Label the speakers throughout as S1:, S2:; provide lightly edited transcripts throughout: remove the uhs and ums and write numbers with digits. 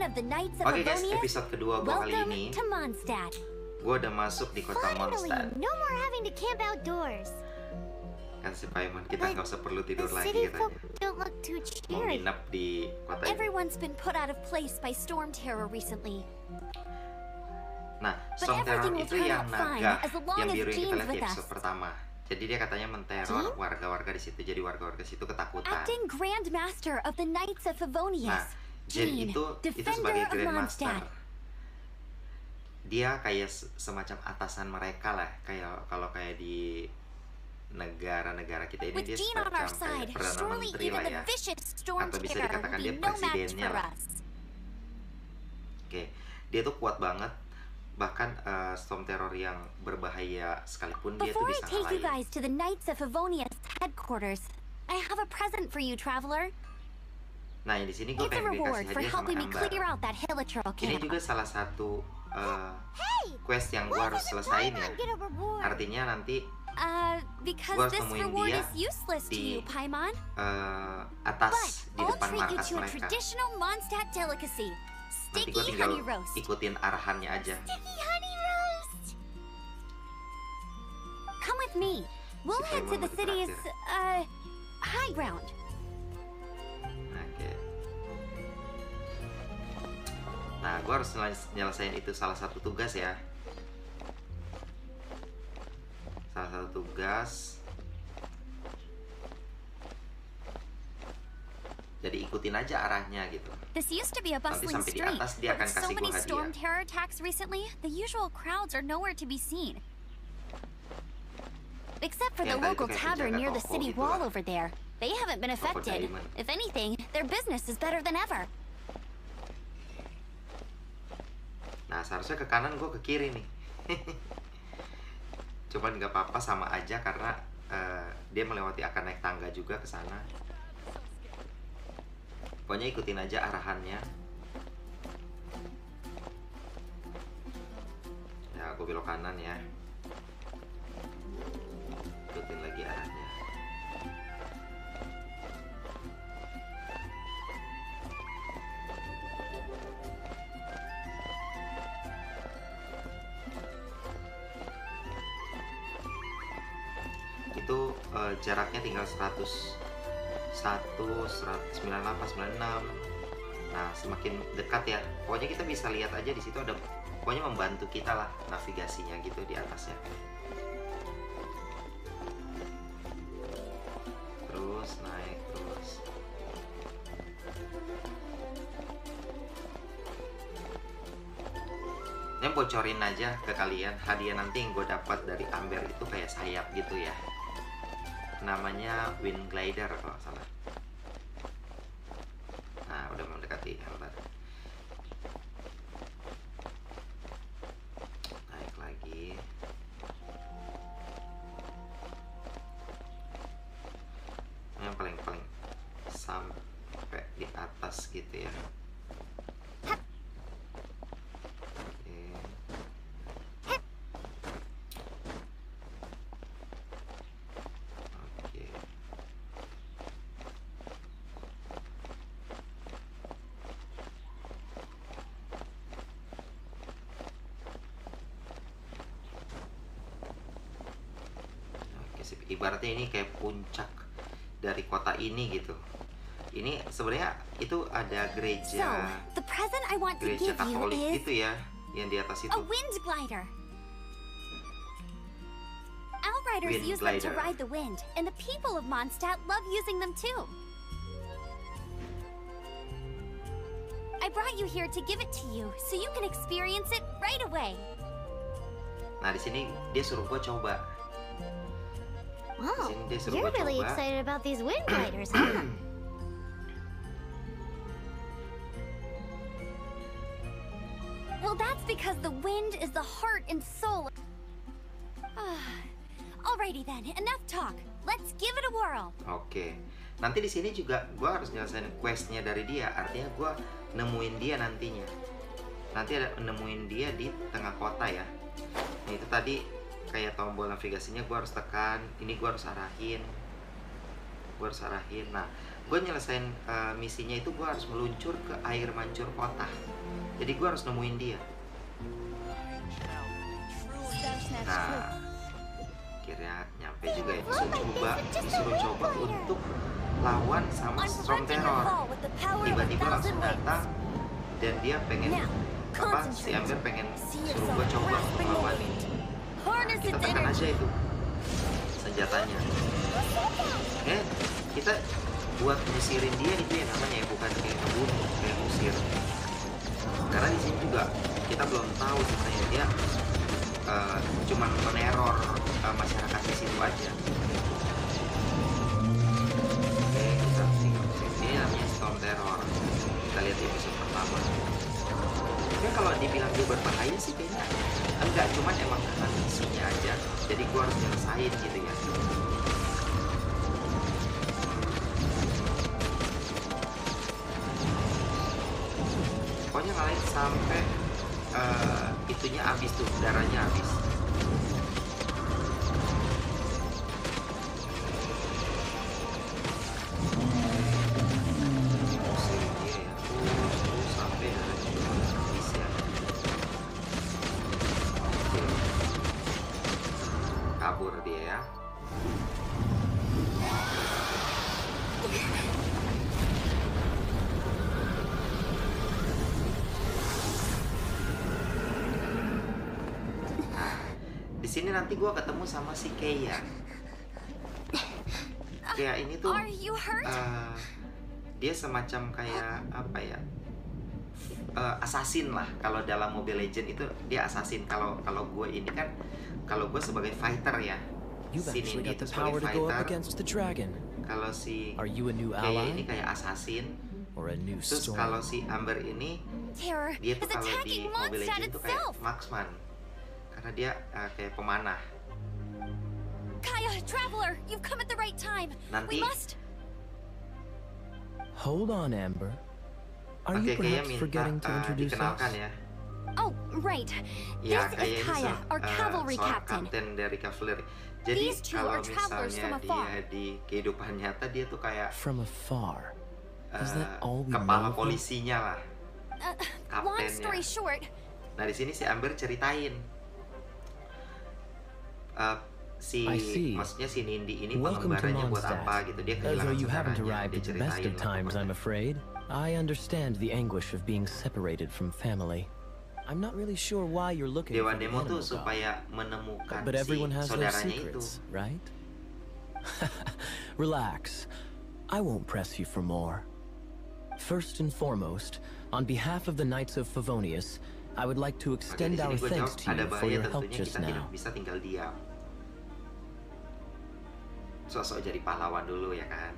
S1: champion of the Knights of
S2: Oke guys,
S1: Favonius,
S2: episode kedua gue kali
S1: welcome
S2: ini
S1: to Mondstadt.
S2: gue udah masuk di kota
S3: Finally,
S2: Mondstadt.
S3: no more having to camp outdoors.
S2: Kan si Paimon, kita nggak usah perlu
S3: The
S2: tidur lagi
S3: city folk
S2: katanya.
S3: don't look too
S2: Mau
S3: cheery.
S2: nginep di kota ini.
S1: Everyone's been put out of place by storm terror recently.
S2: Nah,
S1: But
S2: Storm Terror
S1: everything will
S2: itu
S1: turn
S2: yang
S1: out fine
S2: naga,
S1: as long
S2: yang
S1: as
S2: biru yang kita
S1: Jean's
S2: lihat di
S1: with
S2: episode
S1: us.
S2: pertama. Jadi dia katanya menteror warga-warga di situ. Jadi warga-warga situ ketakutan.
S1: Acting Grand Master of the Knights of Favonius,
S2: Nah, Jean itu sebagai
S1: Defender of
S2: Grandmaster.
S1: Mondstadt.
S2: Dia kayak semacam atasan mereka lah. Kayak kalau kayak di negara-negara kita ini
S1: With
S2: dia
S1: Jean on
S2: semacam
S1: our side,
S2: kayak perdana
S1: surely
S2: menteri
S1: even
S2: lah
S1: the
S2: ya.
S1: vicious storm
S2: Atau bisa
S1: terror
S2: dikatakan
S1: will
S2: dia
S1: be no match
S2: presidennya
S1: for
S2: lah.
S1: us.
S2: Oke, dia tuh kuat banget. Bahkan Storm Terror yang berbahaya sekalipun dia tuh
S1: Before I
S2: bisa
S1: take you
S2: ngalahin.
S1: guys to the Knights of Favonius headquarters, I have a present for you, traveler.
S2: Nah, di sini gue
S1: It's a
S2: pengen
S1: reward
S2: dikasih
S1: for
S2: hadiah sama
S1: helping me clear
S2: Amber.
S1: out that Hilichurl
S2: Ini
S1: camp.
S2: juga salah satu
S3: Hey,
S2: quest yang gue
S3: why
S2: harus
S3: doesn't
S2: selesain ya.
S3: Paimon get a reward?
S2: Artinya nanti
S1: Because
S2: Gua harus
S1: this
S2: nemuin
S1: reward
S2: dia
S1: is useless to
S2: di-
S1: you, Paimon. But
S2: atas di
S1: I'll
S2: depan
S1: treat you
S2: markas
S1: to a
S2: mereka.
S1: traditional Mondstadt delicacy,
S2: Nanti gue
S1: sticky
S2: tinggal
S1: honey roast.
S2: ikutin arahannya aja.
S3: Sticky honey roast.
S1: Come with me. We'll
S2: Si
S1: head to
S2: Paimon
S1: the
S2: mau
S1: city's,
S2: ditraktir.
S1: high ground.
S2: Oke. Nah, gue harus nyelesain itu salah satu tugas ya. Salah satu tugas. Jadi ikutin aja arahnya gitu.
S1: This used to be a
S2: Nanti
S1: bustling
S2: sampai di
S1: street,
S2: atas dia
S1: but
S2: akan
S1: with so
S2: kasih
S1: many
S2: gua
S1: storm
S2: hadiah.
S1: terror attacks recently, the usual crowds are nowhere to be seen. Except for the
S2: Yang tadi
S1: local
S2: tuh kayak
S1: tavern
S2: penjaga
S1: near the
S2: toko
S1: city
S2: gitu
S1: wall
S2: lah.
S1: over there. They haven't been
S2: Toko
S1: affected.
S2: diamond.
S1: If anything, their business is better than ever.
S2: Nah, seharusnya ke kanan, gue ke kiri nih. Cuman nggak apa-apa, sama aja karena dia melewati akan naik tangga juga ke sana. Pokoknya ikutin aja arahannya. Ya, gue belok kanan ya. Ikutin lagi arahnya. Itu jaraknya tinggal 101, 198, 96. Nah, semakin dekat ya. Pokoknya kita bisa lihat aja di situ ada, pokoknya membantu kita lah navigasinya gitu di atasnya. Terus naik terus. Ini bocorin aja ke kalian, hadiah nanti yang gue dapat dari Amber itu kayak sayap gitu ya. Namanya Wind Glider kalau nggak salah. Nah, udah mendekati Amber. Naik lagi. Yang paling sampai di atas gitu ya. Oke. Oke, sip. Ibaratnya ini kayak puncak dari kota ini gitu. Ini sebenarnya itu ada
S1: So,
S2: gereja
S1: the present I want to
S2: gereja
S1: give you
S2: Katolik
S1: is
S2: gitu ya, yang di atas itu.
S1: a wind glider. Outriders
S2: Wind
S1: use them to
S2: glider.
S1: ride the wind, and the people of Mondstadt love using them too. I brought you here to give it to you, so you can experience it right away.
S2: Nah, di sini dia suruh gue coba.
S3: Wow,
S2: Sini dia suruh
S3: you're
S2: gua
S3: really
S2: coba.
S3: excited about these wind gliders, huh?
S1: Well, that's because the wind is the heart and soul. Alrighty then, enough talk. Let's give it a whirl.
S2: Oke. Nanti di sini juga gue harus nyelesain questnya dari dia. Artinya gue nemuin dia nantinya. Nanti ada nemuin dia di tengah kota ya. Nah, itu tadi kayak tombol navigasinya gue harus tekan. Ini gue harus arahin. Gue harus arahin. Nah, gue nyelesain misinya itu gue harus meluncur ke air mancur kota. Jadi gue harus nemuin dia. Nah, akhirnya nyampe juga ya. Disuruh coba untuk lawan sama Storm Terror. Tiba-tiba langsung datang dan dia pengen si Amber pengen suruh gue coba untuk lawan. Nah, kita tekan aja itu senjatanya. Kita buat nyisirin dia itu ya namanya ya, bukan kayak ngebunuh, kayak ngusir. Karena di sini juga kita belum tahu sebenarnya dia cuman meneror masyarakat di situ aja. Oke, kita ini namanya Storm Terror. Kita lihat episode pertama. Tapi kalau dibilang dia berbahaya sih kayaknya enggak, cuman emang karena misinya aja. Jadi gua harus nyelesain gitu ya. Pokoknya ngalahin sampai itunya habis tuh, darahnya habis. Sampai darahnya habis ya. Kabur dia ya. Di sini nanti gue ketemu sama si Keia. Keia ini tuh dia semacam kayak apa ya, assassin lah. Kalau dalam Mobile Legends itu dia assassin. Kalau gue ini kan, kalau gue sebagai fighter ya, si Nindi itu sebagai fighter. Kalau si Keia ini kayak assassin. Terus kalau si Amber ini dia tuh kalau di Mobile Legends tuh kayak marksman. Karena dia kayak pemanah.
S1: Kaya, traveler, you've come at the right time.
S2: Nanti.
S1: We must.
S4: Hold on, Amber. Are you perhaps forgetting to introduce us?
S2: Ya.
S1: Oh, right.
S2: Ya,
S1: this is Kaya, our cavalry captain.
S2: Kapten dari cavalry. Jadi kalau misalnya dia di kehidupan nyata dia tuh kayak
S4: from afar. Is that all we
S2: kepala
S4: know
S2: polisinya lah.
S1: Long story short.
S2: Nah di sini si Amber ceritain. Maksudnya si Nindi ini pengembaranya buat apa gitu, dia kehilangan saudaranya, dia ceritain
S4: times, I'm afraid. I understand the anguish of being separated from family. I'm not really sure why you're looking
S2: Dewa
S4: for the
S2: Nemo tuh
S4: animal
S2: supaya menemukan
S4: but everyone
S2: si
S4: has their
S2: saudaranya itu.
S4: secrets, right? Relax. I won't press you for more. First and foremost, on behalf of the Knights of Favonius, I would like to extend our thanks to you for your help just now.
S2: Bisa tinggal diam. Sosok jadi pahlawan dulu ya kan.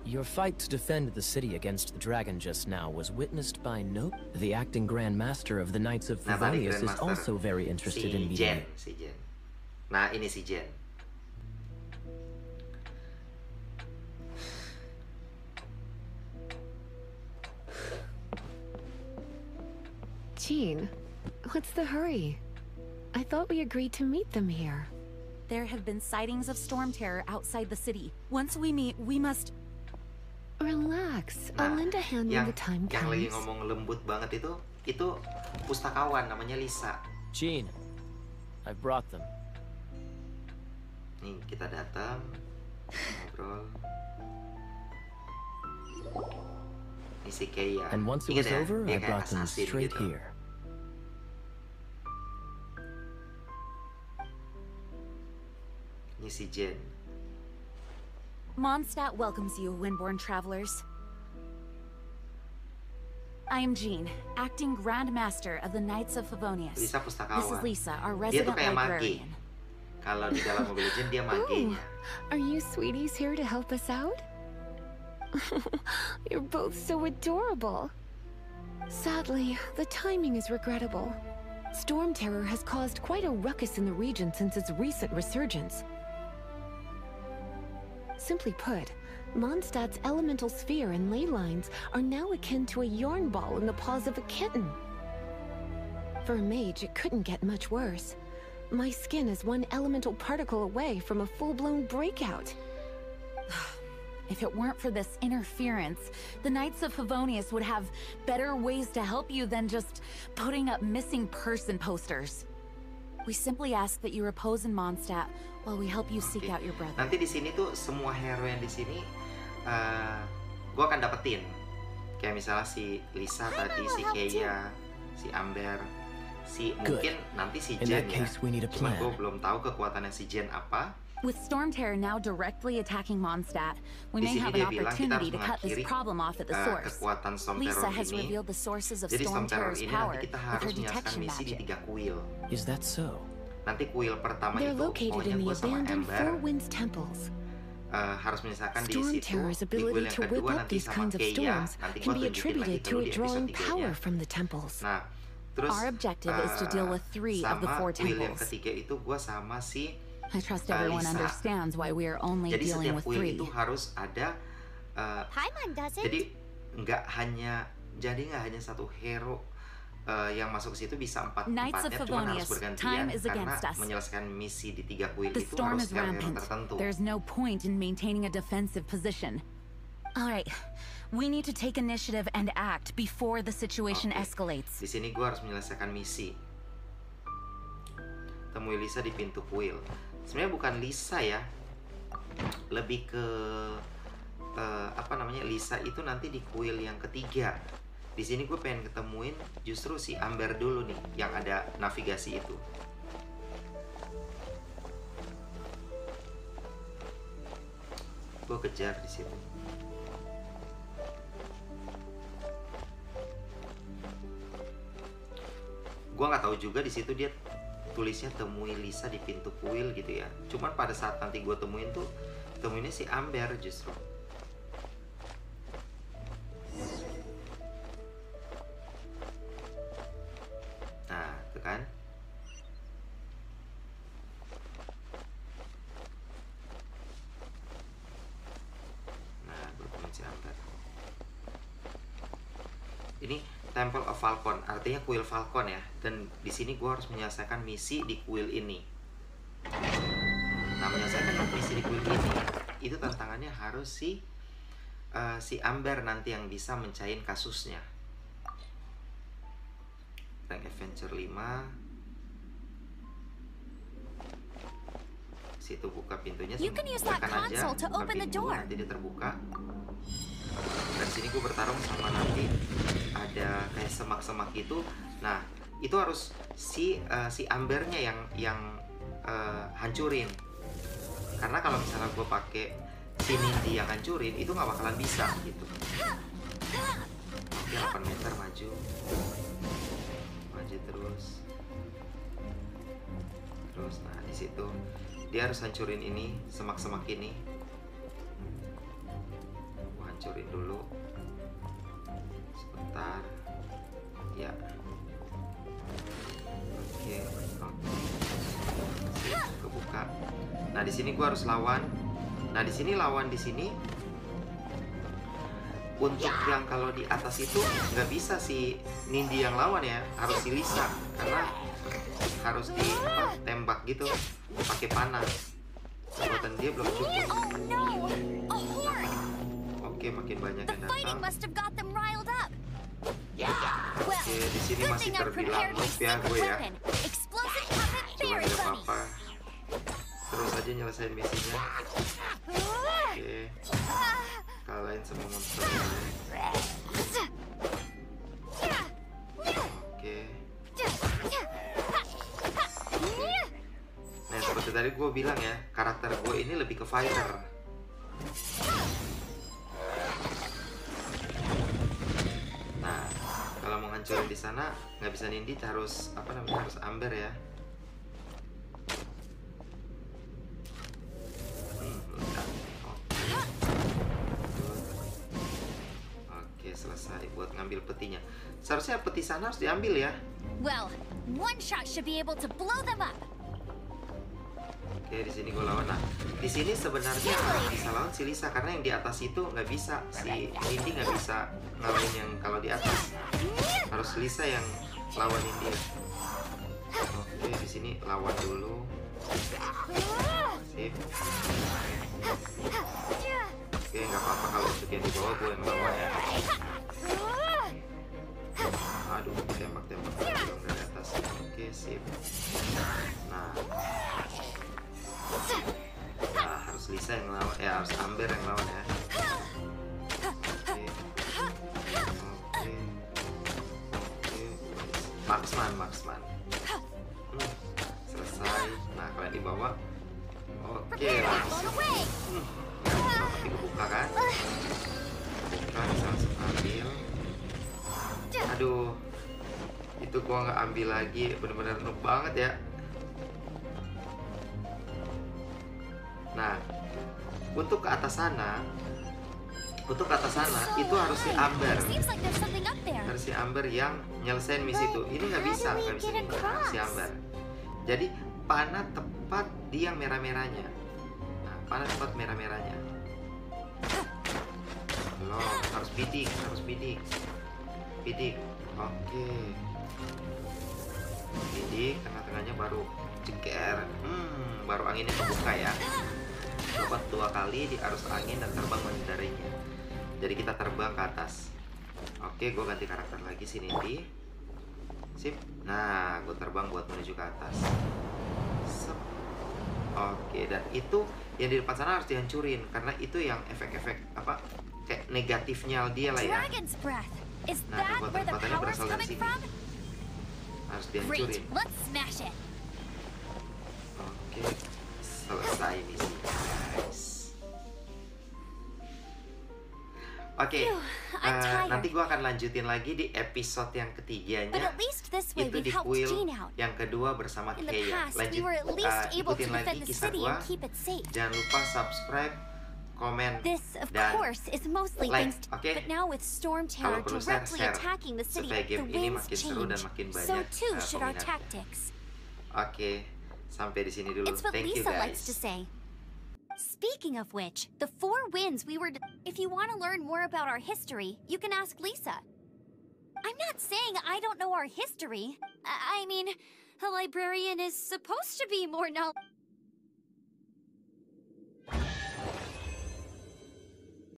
S4: Your fight to defend the city against the dragon just now was witnessed by Nope. The acting Grand Master of the Knights of Favonius is also very interested in meeting you.
S2: Si Jen. Nah ini si Jen.
S5: Jean, what's the hurry? I thought we agreed to meet them here.
S6: There have been sightings of Storm Terror outside the city. Once we meet, we must...
S5: Relax. I'll lend a hand when the time comes.
S2: Yang lagi ngomong lembut banget itu pustakawan namanya Lisa.
S4: Jean, I brought them.
S2: Nih kita datang ngobrol. Ini si Keia.
S4: And once it was over, I brought them straight
S2: gitu.
S4: here.
S2: Ini si Jen.
S6: Mondstadt welcomes you, Windborn travelers. I am Jean, acting Grand Master of the Knights of Favonius.
S2: Lisa pustakawan.
S6: This is Lisa, our
S2: Dia tuh
S6: resident
S2: kayak
S6: librarian.
S2: mage. Kalau di dalam Mobile Legends dia magenya.
S5: Are you sweeties here to help us out? You're both so adorable. Sadly, the timing is regrettable. Storm Terror has caused quite a ruckus in the region since its recent resurgence. Simply put, Mondstadt's elemental sphere and ley lines are now akin to a yarn ball in the paws of a kitten. For a mage, it couldn't get much worse. My skin is one elemental particle away from a full-blown breakout.
S6: If it weren't for this interference, the Knights of Favonius would have better ways to help you than just putting up missing person posters. We simply ask that you repose in Mondstadt while we help you seek out your brother.
S2: Nanti di sini tuh semua hero yang di sini gue akan dapetin. Kayak misalnya si Lisa tadi, si Keia, si Amber, si mungkin nanti si Jen ya. Cuma gue belum tahu kekuatannya si Jen apa.
S6: With Stormterror now directly attacking Mondstadt, we may have an opportunity to cut this problem off at the source. Lisa has revealed the sources of Stormterror's power with her detection magic.
S4: Is that so?
S2: Nanti kuil pertama
S5: They're
S2: itu
S5: located in the abandoned Four Winds temples.
S2: Harus menyelesaikan di situ.
S5: Stormterror's
S2: Di kuil
S5: ability
S2: yang
S5: to whip
S2: kedua
S5: up
S2: nanti
S5: these
S2: sama
S5: kinds of
S2: Keia.
S5: storms
S2: Nanti
S5: can
S2: gue
S5: be
S2: tunjukin lagi
S5: attributed to
S2: dulu
S5: it
S2: di
S5: drawing
S2: episode
S5: power
S2: 3-nya.
S5: from the temples.
S2: Nah, terus
S6: Our objective is to deal with 3 of the 4
S2: sama kuil yang
S6: temples.
S2: ketiga itu gue sama si
S6: I trust everyone
S2: Lisa.
S6: understands why we are only
S2: Jadi
S6: dealing
S2: setiap
S6: with
S2: kuil
S6: 3.
S2: itu harus ada
S3: Paimon doesn't.
S2: jadi nggak hanya satu hero yang masuk ke situ bisa
S6: Knights of
S2: empatnya, cuma harus
S6: Favonius,
S2: bergantian
S6: time is
S2: karena
S6: against us.
S2: menyelesaikan misi di 3 kuil
S6: The
S2: itu
S6: storm
S2: harus
S6: is
S2: hero
S6: rampant.
S2: tertentu.
S6: There's no point in maintaining a defensive position. Alright, we need to take initiative and act before the situation
S2: Oke.
S6: escalates.
S2: Di sini gue harus menyelesaikan misi. Temui Lisa di pintu kuil. Sebenarnya bukan Lisa ya, lebih ke apa namanya, Lisa itu nanti di kuil yang ketiga. Di sini gue pengen ketemuin justru si Amber dulu nih, yang ada navigasi itu. Gue kejar di situ. Gue nggak tahu juga di situ dia tulisnya temui Lisa di pintu kuil gitu ya. Cuman pada saat nanti gue temuinnya si Amber justru. Nah, tuh kan. Nah, gue temuin si Amber. Ini Temple of Falcon, artinya kuil Falcon ya. Dan di sini gue harus menyelesaikan misi di kuil ini. Nah, menyelesaikan misi di kuil ini, itu tantangannya harus si Amber nanti yang bisa mencahin kasusnya. Rank Adventure 5. Situ buka pintunya.
S1: You can use that console to open the door.
S2: Nanti dia terbuka. Dan sini gue bertarung sama nanti ada kayak semak-semak gitu. Nah, itu harus si Ambernya yang hancurin. Karena kalau misalnya gue pakai si Nindi yang hancurin, itu nggak bakalan bisa gitu. Oke, 8 meter maju terus. Nah di situ dia harus hancurin ini, semak-semak ini. Gue hancurin dulu. Sebentar. Ya. Oke. Kebuka. Nah di sini gue harus lawan. Nah di sini lawan di sini. Untuk yang kalau di atas itu nggak bisa si Nindi yang lawan ya, harus si Lisa karena harus ditembak gitu pakai panah. Kekuatan dia belum cukup. Oke, makin banyak yang datang. Oke, di sini masih terbilang noob ya gue ya. Cuma tidak apa-apa. Terus aja nyelesain misinya. Oke. Kalahin semua monster. Oke. Nah, seperti tadi gue bilang ya, karakter gue ini lebih ke fighter. Nah, kalau mau hancurin di sana nggak bisa Nindi, harus harus Amber ya. Selesai buat ngambil petinya. Seharusnya peti sana harus diambil ya.
S1: Well, one shot should be able to blow them up.
S2: Oke, di sini gue lawan. Nah, di sini sebenarnya bisa lawan si Lisa karena yang di atas itu nggak bisa, si Nindi nggak bisa ngalahin yang kalau di atas. Harus Lisa yang lawan Nindi. Oke, di sini lawan dulu. Sip. Oke, nggak apa-apa kalau untuk yang di bawah gue yang bawa ya. Aduh, tembak-tembak dong dari atas. Oke, sip. Nah, harus Lisa yang lawan, ya harus Amber yang lawan ya. Oke. Marksman. Selesai. Nah, kalian di bawah. Oke, langsung. Dibuka kan? Buka, bisa langsung ambil. Aduh, itu gua nggak ambil lagi, bener-bener noob banget ya. Nah, untuk ke atas sana itu harus si Amber. Harus si Amber yang nyelesain misi itu. Ini nggak bisa si Amber. Jadi panah tepat di yang merah-merahnya. Nah, panah tepat merah-merahnya. Loh, harus bidik. Oke. Bidik, tengah-tengahnya baru ceker. Baru anginnya kebuka ya. Lompat 2 kali di arus angin dan terbang menghindarinya. Jadi kita terbang ke atas. Oke, gue ganti karakter lagi sini di. Sip. Nah, gue terbang buat menuju ke atas. Sep. Oke, dan itu yang di depan sana harus dihancurin karena itu yang efek-efek apa kayak negatifnya dia lah ya. Nah, kekuatan-kekuatannya berasal dari sini. Harus dihancurin. Oke, selesai misi, guys. Oke, nanti gue akan lanjutin lagi di episode yang ketiganya. Itu di kuil yang kedua bersama Keia. Ikutin lagi kisah gue. Jangan lupa subscribe, komen, dan like. Oke, kalau perlu share supaya game ini makin seru dan makin banyak peminatnya. Oke, sampai di sini dulu. Thank you guys.
S1: Speaking of which, the 4 winds we were... If you want to learn more about our history, you can ask Lisa. I'm not saying I don't know our history. I mean, a librarian is supposed to be more knowledgeable.